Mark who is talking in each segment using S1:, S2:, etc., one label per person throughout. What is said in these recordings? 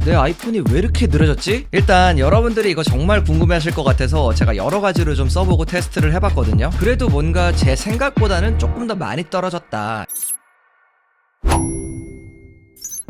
S1: 내 아이폰이 왜 이렇게 느려졌지? 일단 여러분들이 이거 정말 궁금해하실 것 같아서 제가 여러 가지로 좀 써보고 테스트를 해봤거든요. 그래도 뭔가 제 생각보다는 조금 더 많이 떨어졌다.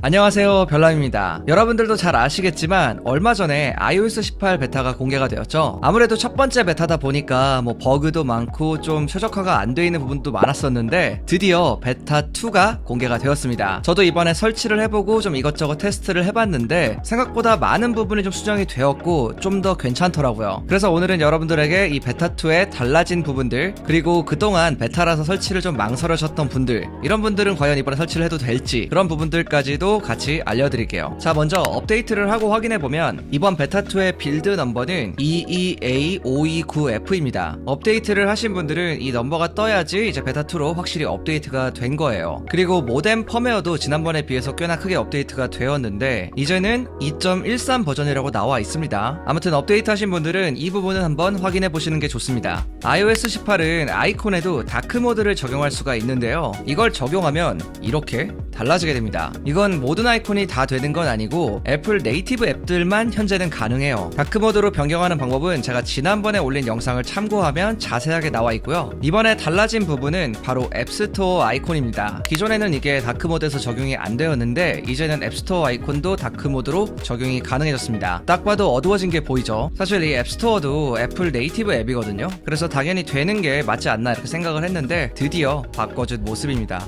S1: 안녕하세요, 별남입니다. 여러분들도 잘 아시겠지만 얼마 전에 iOS 18 베타가 공개가 되었죠. 아무래도 첫 번째 베타다 보니까 버그도 많고 좀 최적화가 안 돼 있는 부분도 많았었는데 드디어 베타 2가 공개가 되었습니다. 저도 이번에 설치를 해보고 좀 이것저것 테스트를 해봤는데 생각보다 많은 부분이 좀 수정이 되었고 좀 더 괜찮더라고요. 그래서 오늘은 여러분들에게 이 베타 2의 달라진 부분들, 그리고 그동안 베타라서 설치를 좀 망설여졌던 분들, 이런 분들은 과연 이번에 설치를 해도 될지, 그런 부분들까지도 같이 알려드릴게요. 자, 먼저 업데이트를 하고 확인해보면 이번 베타2의 빌드 넘버는 EEA529F입니다. 업데이트를 하신 분들은 이 넘버가 떠야지 이제 베타2로 확실히 업데이트가 된 거예요. 그리고 모뎀 펌웨어도 지난번에 비해서 꽤나 크게 업데이트가 되었는데 이제는 2.13 버전이라고 나와 있습니다. 아무튼 업데이트 하신 분들은 이 부분은 한번 확인해보시는 게 좋습니다. iOS 18은 아이콘에도 다크모드를 적용할 수가 있는데요. 이걸 적용하면 이렇게 달라지게 됩니다. 이건 모든 아이콘이 다 되는 건 아니고 애플 네이티브 앱들만 현재는 가능해요. 다크모드로 변경하는 방법은 제가 지난번에 올린 영상을 참고하면 자세하게 나와 있고요. 이번에 달라진 부분은 바로 앱스토어 아이콘입니다. 기존에는 이게 다크모드에서 적용이 안 되었는데 이제는 앱스토어 아이콘도 다크모드로 적용이 가능해졌습니다. 딱 봐도 어두워진 게 보이죠? 사실 이 앱스토어도 애플 네이티브 앱이거든요. 그래서 당연히 되는 게 맞지 않나 이렇게 생각을 했는데 드디어 바꿔준 모습입니다.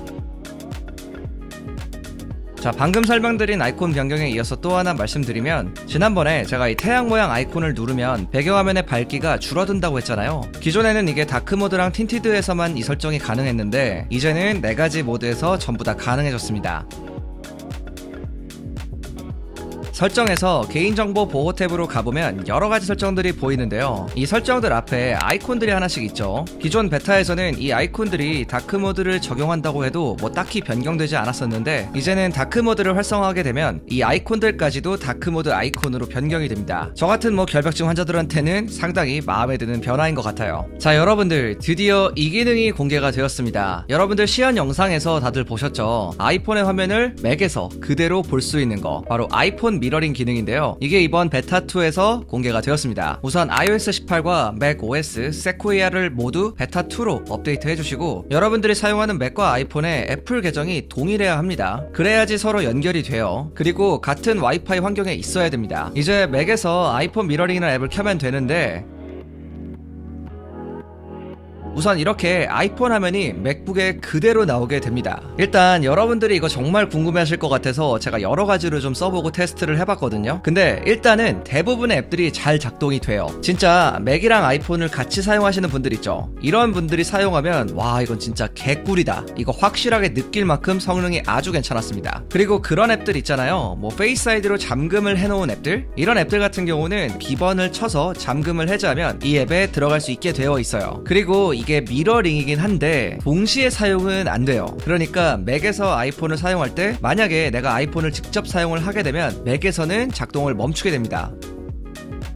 S1: 자, 방금 설명드린 아이콘 변경에 이어서 또 하나 말씀드리면 지난번에 제가 이 태양 모양 아이콘을 누르면 배경화면의 밝기가 줄어든다고 했잖아요. 기존에는 이게 다크모드랑 틴티드에서만 이 설정이 가능했는데 이제는 4가지 모드에서 전부 다 가능해졌습니다. 설정에서 개인정보 보호 탭으로 가보면 여러가지 설정들이 보이는데요. 이 설정들 앞에 아이콘들이 하나씩 있죠. 기존 베타에서는 이 아이콘들이 다크모드를 적용한다고 해도 딱히 변경되지 않았었는데 이제는 다크모드를 활성화하게 되면 이 아이콘들까지도 다크모드 아이콘으로 변경이 됩니다. 저같은 결벽증 환자들한테는 상당히 마음에 드는 변화인 것 같아요. 자, 여러분들 드디어 이 기능이 공개가 되었습니다. 여러분들 시연 영상에서 다들 보셨죠? 아이폰의 화면을 맥에서 그대로 볼 수 있는 거, 바로 아이폰 미러링 기능인데요. 이게 이번 베타2에서 공개가 되었습니다. 우선 iOS 18과 macOS, 세코이아를 모두 베타2로 업데이트 해주시고 여러분들이 사용하는 맥과 아이폰의 애플 계정이 동일해야 합니다. 그래야지 서로 연결이 돼요. 그리고 같은 와이파이 환경에 있어야 됩니다. 이제 맥에서 아이폰 미러링이라는 앱을 켜면 되는데 우선 이렇게 아이폰 화면이 맥북에 그대로 나오게 됩니다. 일단 여러분들이 이거 정말 궁금해하실 것 같아서 제가 여러 가지로 좀 써보고 테스트를 해봤거든요. 근데 일단은 대부분의 앱들이 잘 작동이 돼요. 진짜 맥이랑 아이폰을 같이 사용하시는 분들 있죠. 이런 분들이 사용하면 와, 이건 진짜 개꿀이다, 이거 확실하게 느낄 만큼 성능이 아주 괜찮았습니다. 그리고 그런 앱들 있잖아요. 페이스 아이디로 잠금을 해놓은 앱들, 이런 앱들 같은 경우는 비번을 쳐서 잠금을 해제하면 이 앱에 들어갈 수 있게 되어 있어요. 그리고 이게 미러링이긴 한데 동시에 사용은 안 돼요. 그러니까 맥에서 아이폰을 사용할 때 만약에 내가 아이폰을 직접 사용을 하게 되면 맥에서는 작동을 멈추게 됩니다.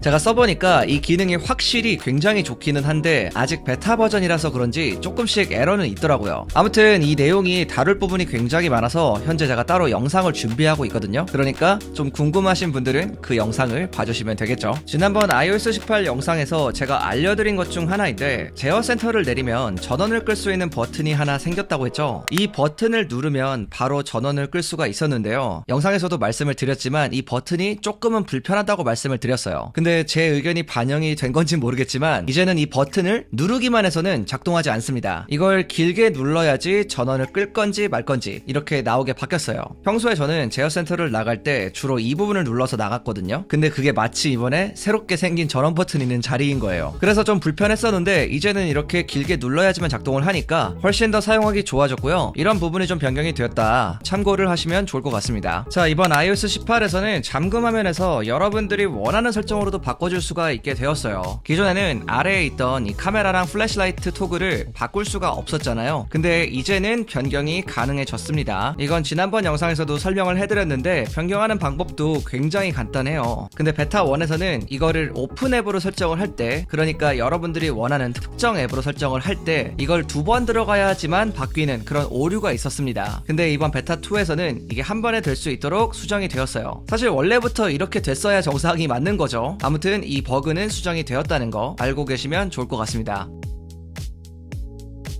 S1: 제가 써보니까 이 기능이 확실히 굉장히 좋기는 한데 아직 베타 버전이라서 그런지 조금씩 에러는 있더라고요. 아무튼 이 내용이 다룰 부분이 굉장히 많아서 현재 제가 따로 영상을 준비하고 있거든요. 그러니까 좀 궁금하신 분들은 그 영상을 봐주시면 되겠죠. 지난번 iOS 18 영상에서 제가 알려드린 것 중 하나인데 제어 센터를 내리면 전원을 끌 수 있는 버튼이 하나 생겼다고 했죠. 이 버튼을 누르면 바로 전원을 끌 수가 있었는데요. 영상에서도 말씀을 드렸지만 이 버튼이 조금은 불편하다고 말씀을 드렸어요. 근데 제 의견이 반영이 된 건지 모르겠지만 이제는 이 버튼을 누르기만 해서는 작동하지 않습니다. 이걸 길게 눌러야지 전원을 끌 건지 말 건지 이렇게 나오게 바뀌었어요. 평소에 저는 제어센터를 나갈 때 주로 이 부분을 눌러서 나갔거든요. 근데 그게 마치 이번에 새롭게 생긴 전원 버튼이 있는 자리인 거예요. 그래서 좀 불편했었는데 이제는 이렇게 길게 눌러야지만 작동을 하니까 훨씬 더 사용하기 좋아졌고요. 이런 부분이 좀 변경이 되었다, 참고를 하시면 좋을 것 같습니다. 자, 이번 iOS 18에서는 잠금 화면에서 여러분들이 원하는 설정으로도 바꿔줄 수가 있게 되었어요. 기존에는 아래에 있던 이 카메라랑 플래시라이트 토글을 바꿀 수가 없었잖아요. 근데 이제는 변경이 가능해졌습니다. 이건 지난번 영상에서도 설명을 해드렸는데 변경하는 방법도 굉장히 간단해요. 근데 베타 1에서는 이거를 오픈 앱으로 설정을 할 때, 그러니까 여러분들이 원하는 특정 앱으로 설정을 할 때 이걸 2번 들어가야지만 바뀌는 그런 오류가 있었습니다. 근데 이번 베타 2에서는 이게 한 번에 될 수 있도록 수정이 되었어요. 사실 원래부터 이렇게 됐어야 정상이 맞는 거죠. 아무튼 이 버그는 수정이 되었다는 거 알고 계시면 좋을 것 같습니다.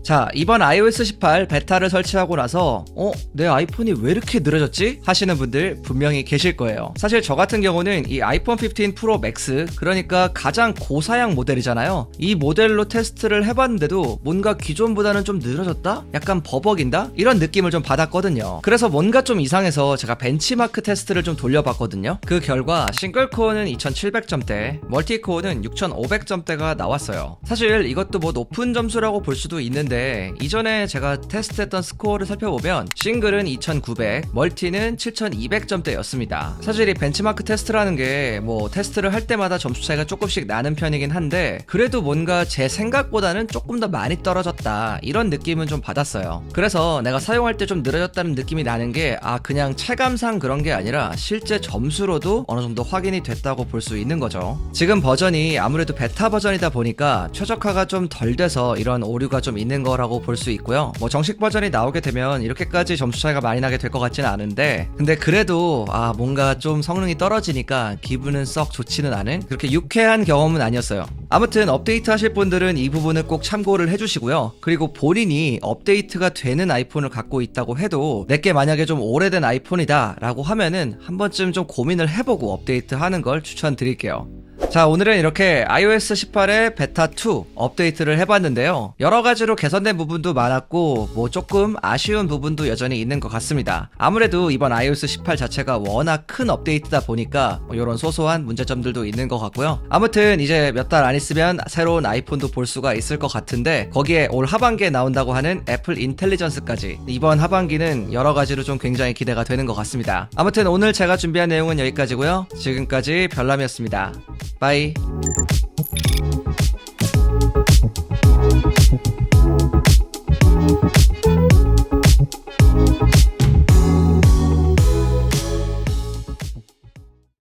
S1: 자, 이번 iOS 18 베타를 설치하고 나서 내 아이폰이 왜 이렇게 느려졌지? 하시는 분들 분명히 계실 거예요. 사실 저 같은 경우는 이 아이폰 15 프로 맥스, 그러니까 가장 고사양 모델이잖아요. 이 모델로 테스트를 해봤는데도 뭔가 기존보다는 좀 느려졌다? 약간 버벅인다? 이런 느낌을 좀 받았거든요. 그래서 뭔가 좀 이상해서 제가 벤치마크 테스트를 좀 돌려봤거든요. 그 결과 싱글코어는 2700점대, 멀티코어는 6500점대가 나왔어요. 사실 이것도 뭐 높은 점수라고 볼 수도 있는데 이전에 제가 테스트했던 스코어를 살펴보면 싱글은 2900, 멀티는 7200점대였습니다. 사실 이 벤치마크 테스트라는 게 뭐 테스트를 할 때마다 점수 차이가 조금씩 나는 편이긴 한데 그래도 뭔가 제 생각보다는 조금 더 많이 떨어졌다 이런 느낌은 좀 받았어요. 그래서 내가 사용할 때 좀 느려졌다는 느낌이 나는 게 그냥 체감상 그런 게 아니라 실제 점수로도 어느 정도 확인이 됐다고 볼 수 있는 거죠. 지금 버전이 아무래도 베타 버전이다 보니까 최적화가 좀 덜 돼서 이런 오류가 좀 있는 거라고 볼 수 있고요. 뭐 정식 버전이 나오게 되면 이렇게까지 점수 차이가 많이 나게 될 것 같지는 않은데, 근데 그래도 뭔가 좀 성능이 떨어지니까 기분은 썩 좋지는 않은 그렇게 유쾌한 경험은 아니었어요. 아무튼 업데이트 하실 분들은 이 부분을 꼭 참고를 해주시고요. 그리고 본인이 업데이트가 되는 아이폰을 갖고 있다고 해도 내게 만약에 좀 오래된 아이폰이다 라고 하면은 한 번쯤 좀 고민을 해보고 업데이트 하는 걸 추천드릴게요. 자, 오늘은 이렇게 iOS 18의 베타 2 업데이트를 해봤는데요. 여러가지로 개선된 부분도 많았고 뭐 조금 아쉬운 부분도 여전히 있는 것 같습니다. 아무래도 이번 iOS 18 자체가 워낙 큰 업데이트다 보니까 이런 소소한 문제점들도 있는 것 같고요. 아무튼 이제 몇 달 안 있으면 새로운 아이폰도 볼 수가 있을 것 같은데 거기에 올 하반기에 나온다고 하는 애플 인텔리전스까지 이번 하반기는 여러가지로 좀 굉장히 기대가 되는 것 같습니다. 아무튼 오늘 제가 준비한 내용은 여기까지고요. 지금까지 별남이었습니다. 바이.